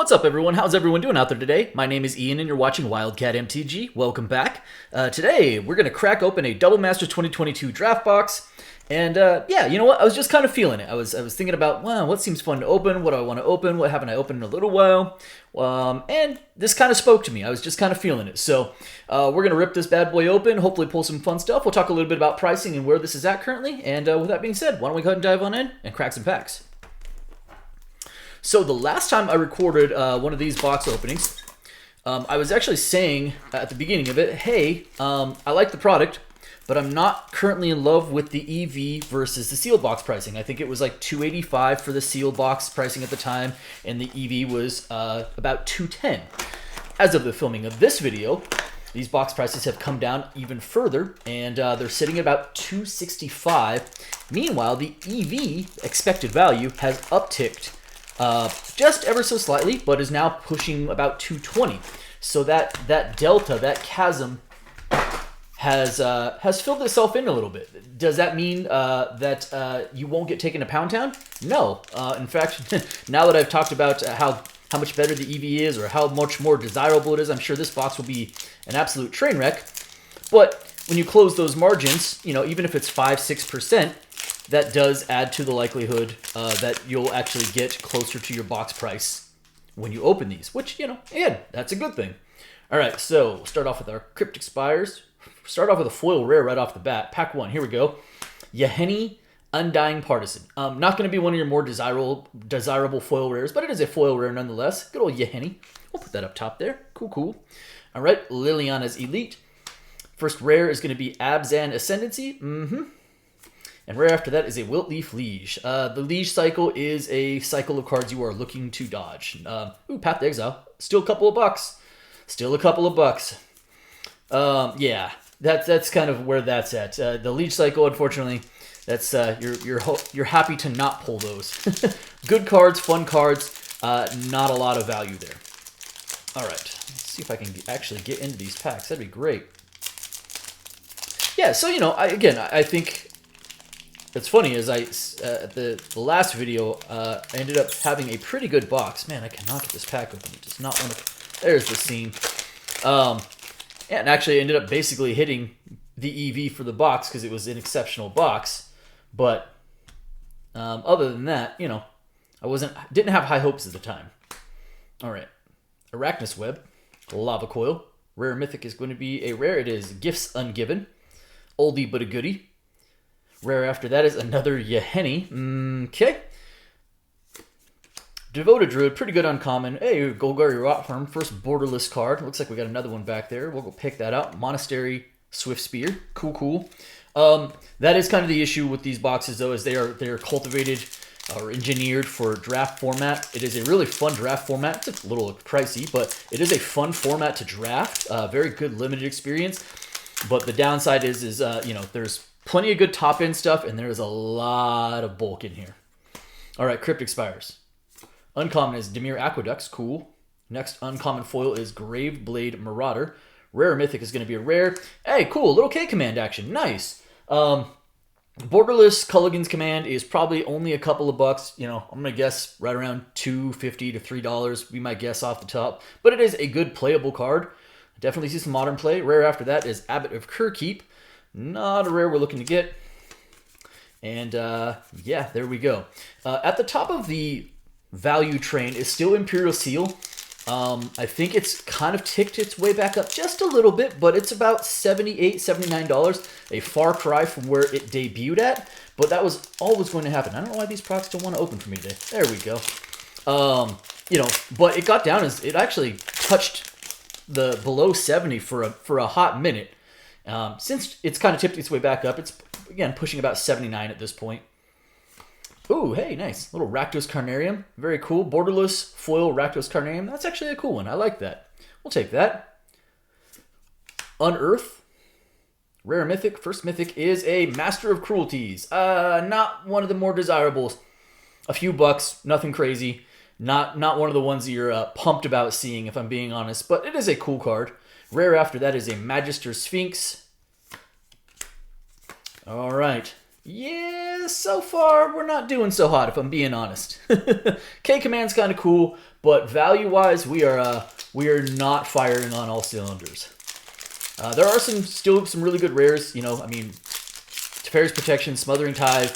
What's up, everyone? How's everyone doing out there today? My name is Ian, and you're watching Wildcat MTG. Welcome back. Today, we're going to crack open a Double Masters 2022 draft box. And yeah, you know what? I was just kind of feeling it. I was thinking about, wow, what seems fun to open? What do I want to open? What haven't I opened in a little while? And this kind of spoke to me. I was just kind of feeling it. So we're going to rip this bad boy open, hopefully pull some fun stuff. We'll talk a little bit about pricing and where this is at currently. And with that being said, why don't we go ahead and dive on in and crack some packs. So the last time I recorded one of these box openings, I was actually saying at the beginning of it, hey, I like the product, but I'm not currently in love with the EV versus the sealed box pricing. I think it was like $285 for the sealed box pricing at the time, and the EV was about $210. As of the filming of this video, these box prices have come down even further, and they're sitting at about $265. Meanwhile, the EV expected value has upticked just ever so slightly, but is now pushing about 220. So that delta, that chasm, has filled itself in a little bit. Does that mean that you won't get taken to Pound Town? No. In fact, now that I've talked about how much better the EV is, or how much more desirable it is, I'm sure this box will be an absolute train wreck. But when you close those margins, you know, even if it's 5-6%. That does add to the likelihood that you'll actually get closer to your box price when you open these, which, you know, again, that's a good thing. All right, so we'll start off with our Cryptic Spires. Start off with a foil rare right off the bat. Pack 1, here we go. Yahenni, Undying Partisan. Not going to be one of your more desirable foil rares, but it is a foil rare nonetheless. Good old Yahenni. We'll put that up top there. Cool, cool. All right, Liliana's Elite. First rare is going to be Abzan Ascendancy. And rare after that is a Wiltleaf Liege. The Liege cycle is a cycle of cards you are looking to dodge. Path to Exile. Still a couple of bucks. Still a couple of bucks. Yeah, that's kind of where that's at. The Liege cycle, unfortunately, that's you're happy to not pull those. Good cards, fun cards, not a lot of value there. All right, let's see if I can actually get into these packs. That'd be great. Yeah, so, you know, I think... What's funny is at the last video, I ended up having a pretty good box. Man, I cannot get this pack open. It does not want to... There's the scene. Yeah, and actually ended up basically hitting the EV for the box because it was an exceptional box. But other than that, you know, didn't have high hopes at the time. All right. Arachnus Web, Lava Coil. Rare Mythic is going to be a rare. It is Gifts Ungiven. Oldie but a goodie. Rare after that is another Yahenni. Okay. Devoted Druid, pretty good uncommon. Hey, Golgari Rotform, first borderless card. Looks like we got another one back there. We'll go pick that out. Monastery Swift Spear. Cool, cool. That is kind of the issue with these boxes, though, is they are cultivated or engineered for draft format. It is a really fun draft format. It's a little pricey, but it is a fun format to draft. Very good limited experience. But the downside is you know, there's plenty of good top-end stuff, and there's a lot of bulk in here. All right, Cryptic Spires. Uncommon is Dimir Aqueducts. Cool. Next uncommon foil is Graveblade Marauder. Rare Mythic is going to be a rare. Hey, cool. Little K command action. Nice. Borderless Culligan's command is probably only a couple of bucks. You know, I'm going to guess right around $2.50 to $3. We might guess off the top. But it is a good playable card. Definitely see some modern play. Rare after that is Abbot of Kerkeep. Not a rare we're looking to get. And yeah, there we go. At the top of the value train is still Imperial Seal. I think it's kind of ticked its way back up just a little bit, but it's about $78, $79. A far cry from where it debuted at, but that was always going to happen. I don't know why these products don't want to open for me today. There we go. You know, but it got down as it actually touched the below 70 for a hot minute. Since it's kind of tipped its way back up, it's, again, pushing about 79 at this point. Ooh, hey, nice. Little Rakdos Carnarium. Very cool. Borderless foil Rakdos Carnarium. That's actually a cool one. I like that. We'll take that. Unearth. Rare Mythic. First Mythic is a Master of Cruelties. Not one of the more desirables. A few bucks. Nothing crazy. Not one of the ones that you're pumped about seeing, if I'm being honest. But it is a cool card. Rare after that is a Magister Sphinx. All right. Yeah, so far we're not doing so hot if I'm being honest. K Command's kind of cool, but value-wise we are not firing on all cylinders. There are still some really good rares. You know, I mean, Teferi's Protection, Smothering Tithe,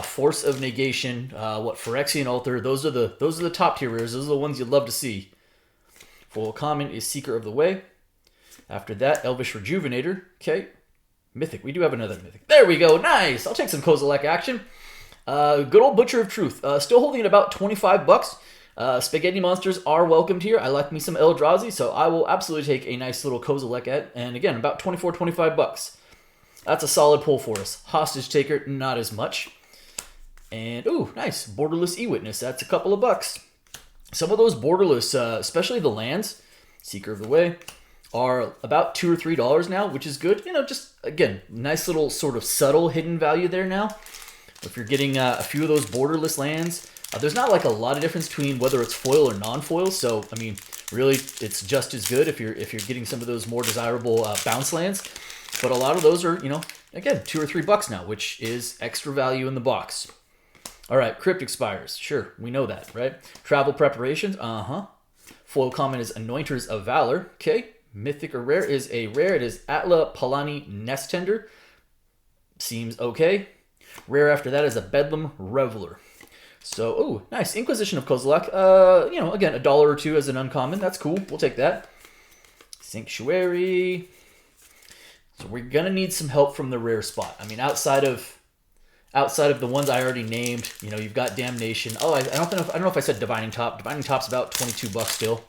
Force of Negation, Phyrexian Altar. Those are the top tier rares. Those are the ones you'd love to see. Full common is Seeker of the Way. After that, Elvish Rejuvenator. Okay. Mythic. We do have another Mythic. There we go. Nice. I'll take some Kozilek action. Good old Butcher of Truth. Still holding at about 25 bucks. Spaghetti monsters are welcomed here. I like me some Eldrazi, so I will absolutely take a nice little Kozilek at. And again, about 24, 25 bucks. That's a solid pull for us. Hostage Taker, not as much. And, ooh, nice. Borderless E-Witness. That's a couple of bucks. Some of those borderless, especially the lands, Seeker of the Way, are about $2 or $3 now, which is good. You know, just, again, nice little sort of subtle hidden value there now. If you're getting a few of those borderless lands, there's not like a lot of difference between whether it's foil or non-foil. So, I mean, really, it's just as good if you're getting some of those more desirable bounce lands. But a lot of those are, you know, again, $2 or $3 now, which is extra value in the box. All right, Cryptic Spires. Sure, we know that, right? Travel Preparations. Foil common is Anointers of Valor. Okay. Mythic or rare is a rare. It is Atla Palani Nest Tender. Seems okay. Rare after that is a Bedlam Reveler. So, oh, nice. Inquisition of Kozilek. You know, again, $1 or $2 as an uncommon. That's cool. We'll take that. Sanctuary. So we're gonna need some help from the rare spot. I mean, outside of the ones I already named, you know, you've got Damnation. Oh, I don't know if I said Divining Top. Divining Top's about 22 bucks still.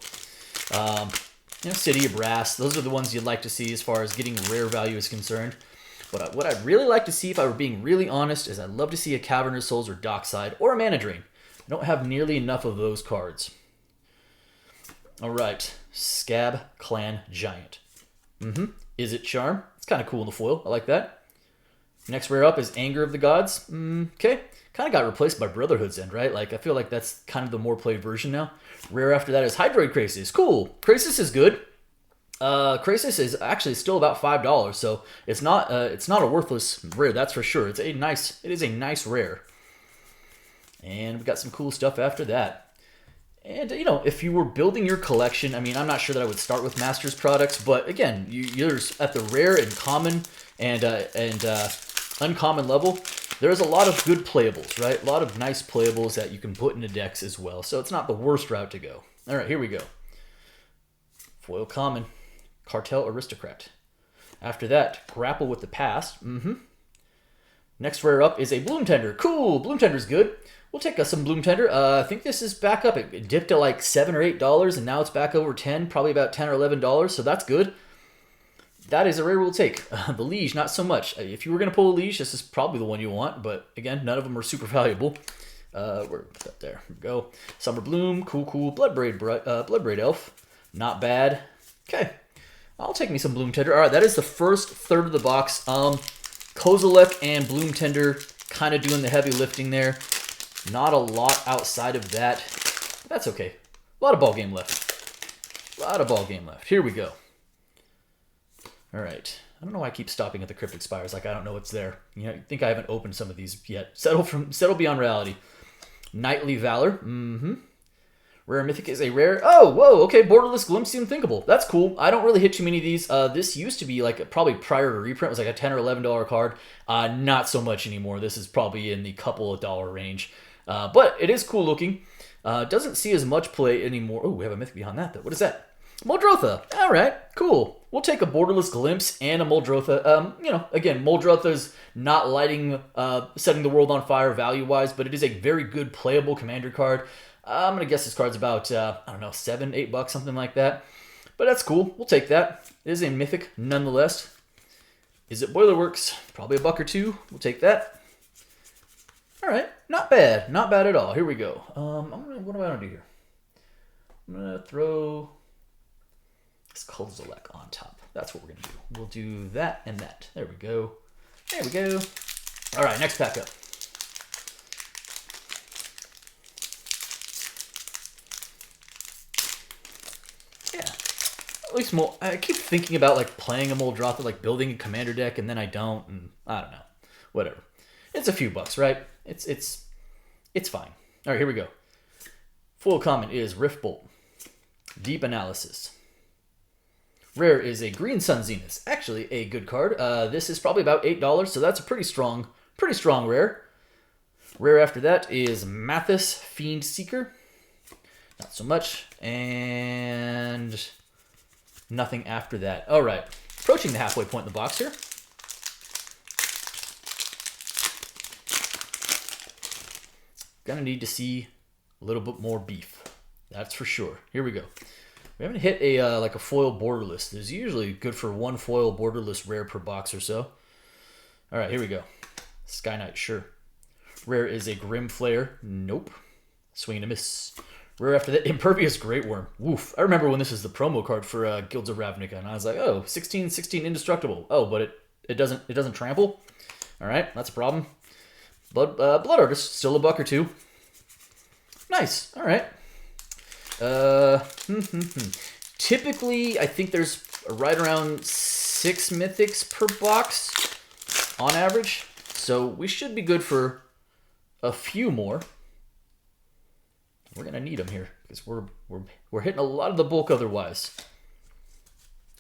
You know, City of Brass. Those are the ones you'd like to see as far as getting rare value is concerned. But what I'd really like to see, if I were being really honest, is I'd love to see a Cavernous Souls or Dockside or a Mana Drain. I don't have nearly enough of those cards. All right, Scab Clan Giant. Is it Charm? It's kind of cool in the foil. I like that. Next rare up is Anger of the Gods. Okay. Kind of got replaced by Brotherhood's End, right? Like, I feel like that's kind of the more played version now. Rare after that is Hydroid Krasis. Cool. Krasis is good. Krasis is actually still about $5, so it's not a worthless rare, that's for sure. It is a nice rare. And we've got some cool stuff after that. And, you know, if you were building your collection, I mean, I'm not sure that I would start with Masters products, but again, you're at the rare and common and uncommon level, there's a lot of good playables, right? A lot of nice playables that you can put into decks as well. So it's not the worst route to go. All right, here we go. Foil common. Cartel Aristocrat. After that, Grapple with the Past. Next rare up is a Bloom Tender. Cool, Bloom Tender's good. We'll take us some Bloom Tender. I think this is back up. It dipped to like $7 or $8, and now it's back over 10, probably about $10 or $11, so that's good. That is a rare we'll take. The Liege, not so much. If you were going to pull a Liege, this is probably the one you want, but again, none of them are super valuable. We're up there. Here we go. Summer Bloom, cool. Bloodbraid Elf, not bad. Okay, I'll take me some Bloom Tender. All right, that is the first third of the box. Kozilek and Bloom Tender kind of doing the heavy lifting there. Not a lot outside of that. That's okay. A lot of ball game left. Here we go. All right. I don't know why I keep stopping at the Cryptic Spires. Like, I don't know what's there. You know, I think I haven't opened some of these yet. Settle Beyond Reality. Knightly Valor. Rare Mythic is a rare. Oh, whoa. Okay, Borderless Glimpse the Unthinkable. That's cool. I don't really hit too many of these. This used to be like probably prior to reprint. It was like a $10 or $11 card. Not so much anymore. This is probably in the couple of dollar range. But it is cool looking. Doesn't see as much play anymore. Oh, we have a Mythic behind that though. What is that? Muldrotha. All right, cool. We'll take a Borderless Glimpse and a Muldrotha. You know, again, Muldrotha's not setting the world on fire value-wise, but it is a very good playable commander card. I'm going to guess this card's about, I don't know, $7, $8, something like that. But that's cool. We'll take that. It is a Mythic nonetheless. Is it Boilerworks? Probably $1 or $2. We'll take that. All right. Not bad. Not bad at all. Here we go. What do I want to do here? I'm going to throw this Kozilek on top. That's what we're going to do. We'll do that and that. There we go. There we go. All right. Next pack up. At least I keep thinking about like playing a Muldrotha, like building a commander deck, and then I don't, and I don't know. Whatever. It's a few bucks, right? It's fine. All right, here we go. Full common is Rift Bolt. Deep Analysis. Rare is a Green Sun Zenith. Actually, a good card. This is probably about $8, so that's a pretty strong rare. Rare after that is Mathis Fiend Seeker. Not so much. And nothing after that. All right. Approaching the halfway point in the box here. Gonna need to see a little bit more beef. That's for sure. Here we go. We haven't hit a like a foil borderless. There's usually good for one foil borderless rare per box or so. All right, here we go. Sky Knight, sure. Rare is a Grim Flare. Nope. Swing and a miss. Rare after that, Impervious Great Worm. Woof. I remember when this was the promo card for Guilds of Ravnica, and I was like, oh, 16 indestructible. Oh, but it doesn't trample. All right, that's a problem. Blood Artist, still a buck or two. Nice. All right. Typically, I think there's right around 6 mythics per box on average. So we should be good for a few more. We're gonna need them here because we're hitting a lot of the bulk otherwise.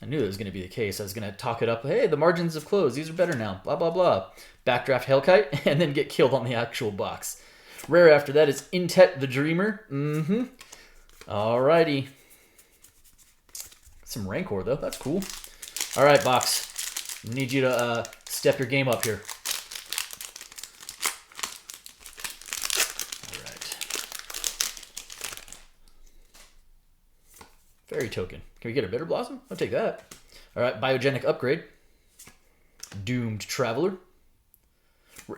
I knew that was gonna be the case. I was gonna talk it up. Hey, the margins have closed. These are better now. Blah blah blah. Backdraft Hellkite and then get killed on the actual box. Rare after that is Intet the Dreamer. Alrighty. Some Rancor though. That's cool. All right, box. Need you to step your game up here. Fairy Token. Can we get a Bitter Blossom? I'll take that. All right, Biogenic Upgrade. Doomed Traveler.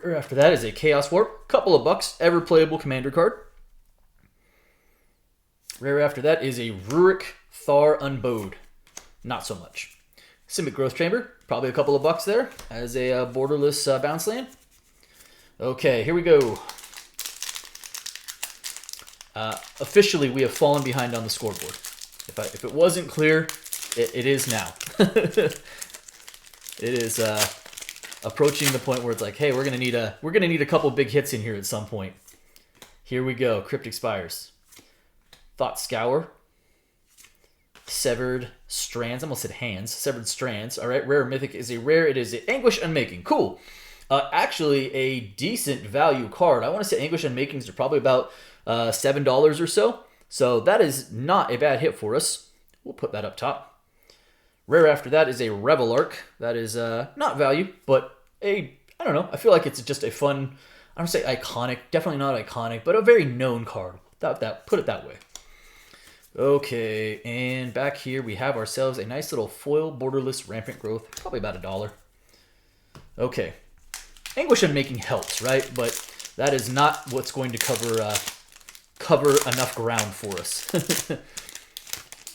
After that is a Chaos Warp. Couple of bucks. Ever playable commander card. Rare after that is a Rurik Thar Unbowed. Not so much. Simic Growth Chamber. Probably a couple of bucks there as a borderless bounce land. Okay, here we go. Officially, we have fallen behind on the scoreboard. If it wasn't clear, it is now. It is approaching the point where it's like, hey, we're gonna need a couple big hits in here at some point. Here we go. Cryptic Spires, Thought Scour, Severed Strands. I almost said hands. Severed Strands. All right. Rare Mythic is a rare. It is a Anguish Unmaking. Cool. Actually, a decent value card. I want to say Anguish Unmakings are probably about $7 or so. So that is not a bad hit for us. We'll put that up top. Rare after that is a Revel Arc. That is not value, but I don't know. I feel like it's just a fun, I don't say iconic, definitely not iconic, but a very known card. Put it that way. Okay, and back here we have ourselves a nice little foil borderless Rampant Growth, probably about $1. Okay. Anguish Unmaking helps, right? But that is not what's going to cover enough ground for us.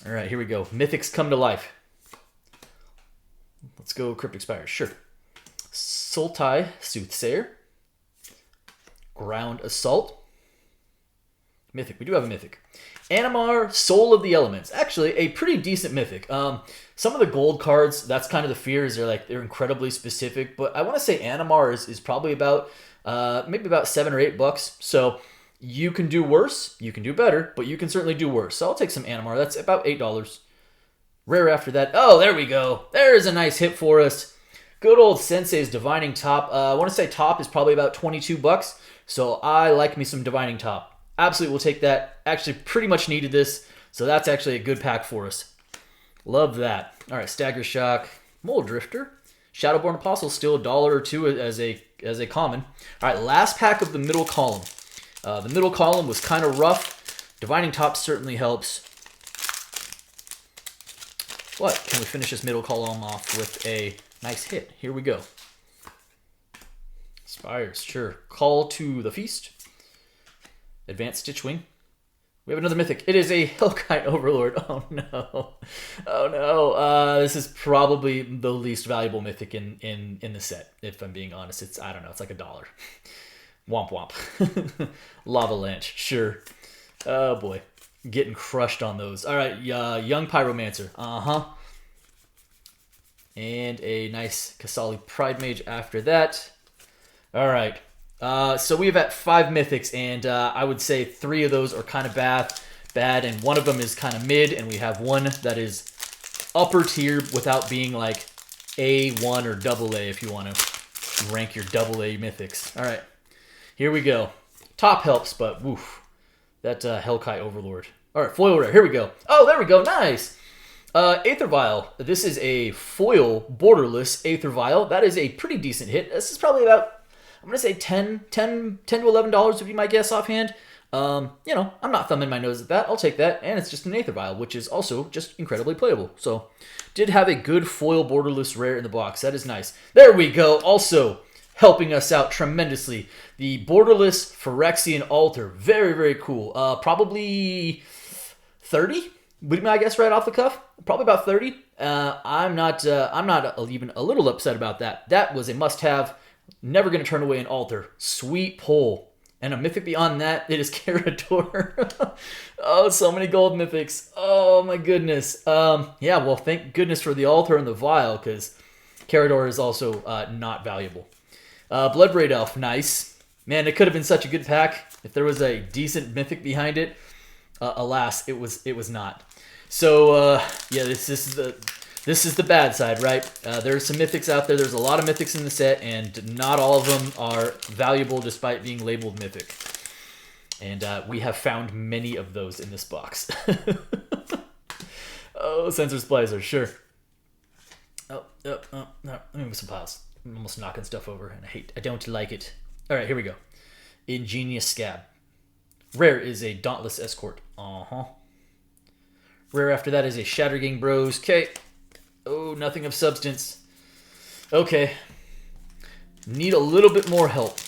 All right, here we go. Mythics come to life. Let's go Cryptic Spires. Sure. Sultai Soothsayer. Ground Assault. Mythic. We do have a Mythic. Animar Soul of the Elements. Actually, a pretty decent Mythic. Some of the gold cards, that's kind of the fear, is they're incredibly specific. But I want to say Animar is probably about maybe about $7 or $8. So you can do worse, you can do better, but you can certainly do worse. So I'll take some Animar. That's about $8. Rare after that. Oh, there we go. There's a nice hit for us. Good old Sensei's Divining Top. I want to say top is probably about $22. So I like me some Divining Top. Absolutely, we'll take that. Actually, pretty much needed this. So that's actually a good pack for us. Love that. All right, Stagger Shock. Mole Drifter. Shadowborn Apostle, still $1 or $2 as a common. All right, last pack of the middle column. The middle column was kind of rough. Divining Top certainly helps. But can we finish this middle column off with a nice hit? Here we go. Spires, sure. Call to the Feast. Advanced Stitchwing. We have another Mythic. It is a Hellkite Overlord. Oh no. Oh no. This is probably the least valuable Mythic in the set, if I'm being honest. I don't know, it's like $1. Womp womp. Lavalanche, sure. Oh boy. Getting crushed on those. Alright, Young Pyromancer. And a nice Kasali Pride Mage after that. Alright. So we have at 5 mythics, and I would say 3 of those are kind of bad, and one of them is kind of mid, and we have one that is upper tier without being like A1 or double A if you want to rank your double A mythics. All right, here we go. Top helps, but woof, that Hellkite Overlord. All right, foil rare. Here we go. Oh, there we go. Nice. Aether Vial. This is a foil borderless Aether Vial. That is a pretty decent hit. This is probably about, I'm going to say $10 to $11 would be my guess offhand. You know, I'm not thumbing my nose at that. I'll take that. And it's just an Aether Vial, which is also just incredibly playable. So, did have a good foil borderless rare in the box. That is nice. There we go. Also, helping us out tremendously. The borderless Phyrexian Altar. Very, very cool. Probably 30 would be my guess right off the cuff. Probably about 30. I'm not even a little upset about that. That was a must-have. Never going to turn away an altar. Sweet pull. And a mythic beyond that, it is Carador. Oh, so many gold mythics. Oh, my goodness. Yeah, well, thank goodness for the altar and the vial, because Carador is also not valuable. Bloodbraid Elf, nice. Man, it could have been such a good pack if there was a decent mythic behind it. Alas, it was not. So, yeah, this is the bad side, right? There's some mythics out there. There's a lot of mythics in the set, and not all of them are valuable despite being labeled mythic. And we have found many of those in this box. Oh, Sensor Splicer, sure. Oh, no. Let me move some piles. I'm almost knocking stuff over, and I don't like it. All right, here we go. Ingenious Scab. Rare is a Dauntless Escort. Rare after that is a Shattergang Bros. Okay. Oh, nothing of substance. Okay. Need a little bit more help.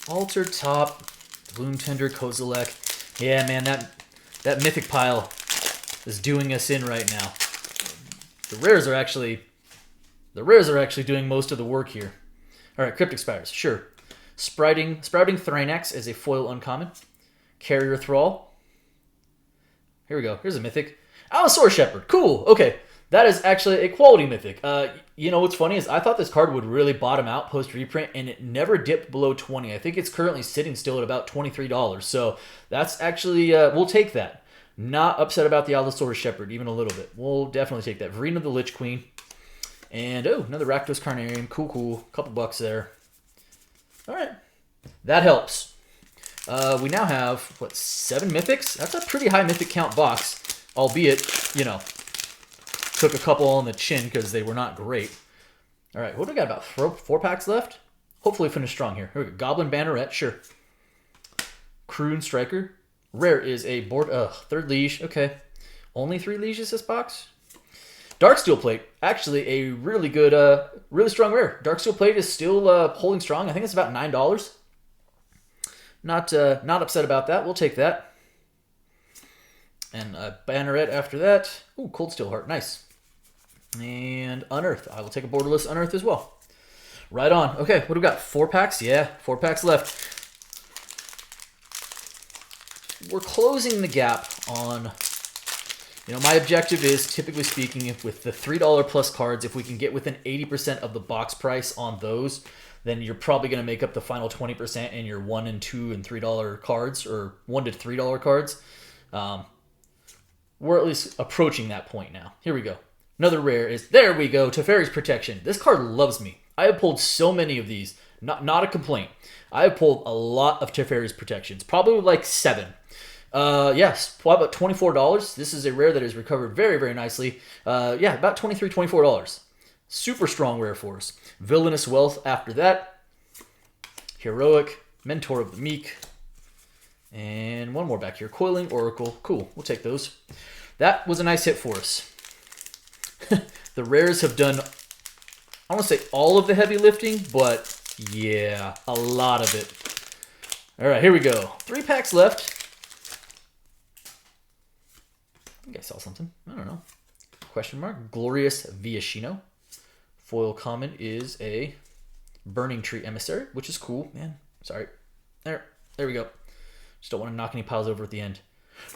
Altar Top, Bloom Tender, Kozilek. Yeah, man, that mythic pile is doing us in right now. The rares are actually doing most of the work here. All right, Cryptic Spires, sure. Sprouting Thrynax is a foil uncommon. Carrier Thrall. Here we go. Here's a mythic. Allosaurus Shepherd. Cool. Okay. That is actually a quality mythic. You know what's funny is I thought this card would really bottom out post-reprint, and it never dipped below 20. I think it's currently sitting still at about $23. So that's actually, we'll take that. Not upset about the Allosaurus Shepherd, even a little bit. We'll definitely take that. Verena the Lich Queen. And, oh, another Rakdos Carnarium. Cool. Couple bucks there. All right. That helps. We now have, 7 mythics? That's a pretty high mythic count box. Albeit, you know, took a couple on the chin because they were not great. All right, what do we got? About 4 packs left? Hopefully finish strong here. Here we go. Goblin Banneret, sure. Croon Striker. Rare is a third liege. Okay. Only 3 lieges this box? Darksteel Plate. Actually, a really good, really strong rare. Darksteel Plate is still holding strong. I think it's about $9. Not upset about that. We'll take that. And Banneret after that. Ooh, Cold Steel Heart. Nice. And Unearth. I will take a borderless Unearth as well. Right on. Okay, what do we got? 4 packs? Yeah, 4 packs left. We're closing the gap on... You know, my objective is, typically speaking, with the $3 plus cards, if we can get within 80% of the box price on those, then you're probably going to make up the final 20% in your $1 and $2 and $3 cards, or $1 to $3 cards. We're at least approaching that point now. Here we go. Another rare is, there we go, Teferi's Protection. This card loves me. I have pulled so many of these. Not a complaint. I have pulled a lot of Teferi's Protections. Probably like 7. Yes, about $24. This is a rare that has recovered very, very nicely. Yeah, about $23, $24. Super strong rare for us. Villainous Wealth after that. Heroic. Mentor of the Meek. And one more back here. Coiling Oracle. Cool. We'll take those. That was a nice hit for us. The rares have done, I want to say all of the heavy lifting, but yeah, a lot of it. All right, here we go. 3 packs left. I think I saw something. I don't know. Question mark. Glorious Viashino. Foil common is a Burning Tree Emissary, which is cool. Man, sorry. There we go. Just don't want to knock any piles over at the end.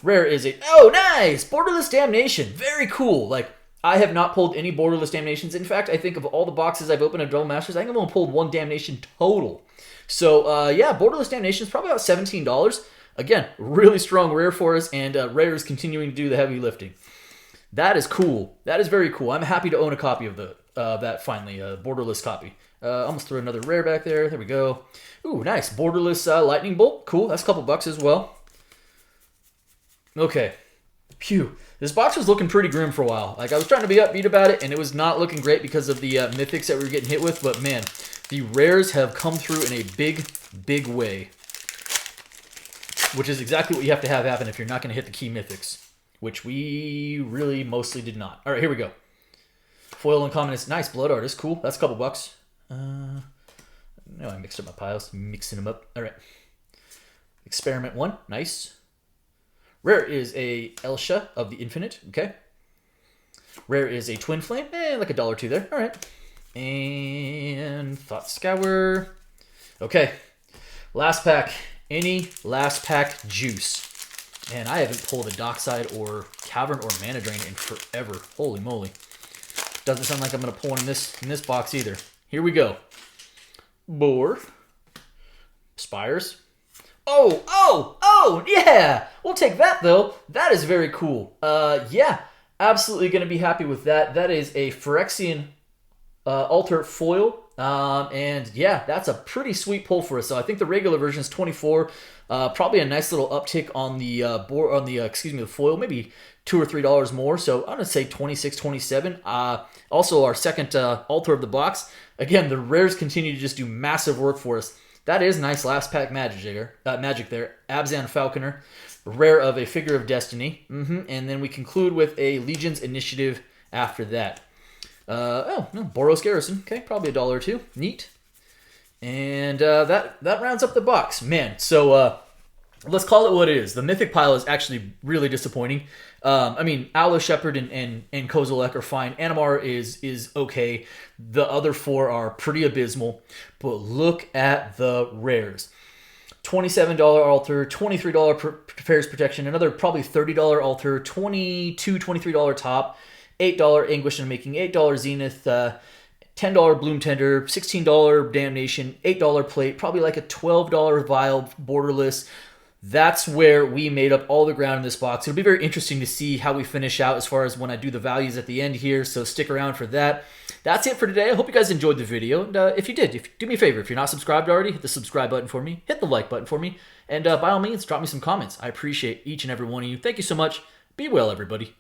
Rare is a... Oh, nice! Borderless Damnation. Very cool. Like, I have not pulled any borderless damnations. In fact, I think of all the boxes I've opened of Duel Masters, I think I've only pulled one damnation total. So, yeah, borderless damnation is probably about $17. Again, really strong rare for us, and rare is continuing to do the heavy lifting. That is cool. That is very cool. I'm happy to own a copy of that finally, borderless copy. Almost threw another rare back there. There we go. Ooh, nice. Borderless lightning bolt. Cool. That's a couple bucks as well. Okay. Phew. This box was looking pretty grim for a while. Like, I was trying to be upbeat about it, and it was not looking great because of the mythics that we were getting hit with. But, man, the rares have come through in a big, big way. Which is exactly what you have to have happen if you're not going to hit the key mythics. Which we really mostly did not. All right, here we go. Foil uncommon is nice. Blood artist, cool. That's a couple bucks. No, I mixed up my piles. Mixing them up. All right. Experiment 1, nice. Rare is a Elsha of the Infinite, okay. Rare is a Twin Flame, like $1 or $2 there. All right. And Thought Scour. Okay. Last pack. Any last pack juice. Man, I haven't pulled a Dockside or Cavern or Mana Drain in forever. Holy moly. Doesn't sound like I'm going to pull one in this box either. Here we go. Boar. Spires. Oh, yeah. We'll take that, though. That is very cool. Yeah, absolutely going to be happy with that. That is a Phyrexian Altar foil. And yeah, that's a pretty sweet pull for us. So I think the regular version is 24. Probably a nice little uptick on the the foil, maybe $2 or $3 more. So I'm gonna say 26, 27. Also our second altar of the box. Again, the rares continue to just do massive work for us. That is nice last pack magic there. Abzan Falconer, rare of a Figure of Destiny. And then we conclude with a Legion's Initiative after that. Oh, no, Boros Garrison. Okay, probably $1 or $2. Neat. And that rounds up the box. Man, so let's call it what it is. The Mythic pile is actually really disappointing. I mean, Aloe Shepherd and Kozilek are fine. Animar is okay. The other four are pretty abysmal. But look at the rares. $27 altar, $23 Prepares Protection, another probably $30 altar, $22, $23 top, $8 Anguish and Making, $8 Zenith, $10 Bloom Tender, $16 Damnation, $8 Plate, probably like a $12 Vial Borderless. That's where we made up all the ground in this box. It'll be very interesting to see how we finish out as far as when I do the values at the end here, so stick around for that. That's it for today. I hope you guys enjoyed the video. And if you did, do me a favor. If you're not subscribed already, hit the subscribe button for me. Hit the like button for me. And by all means, drop me some comments. I appreciate each and every one of you. Thank you so much. Be well, everybody.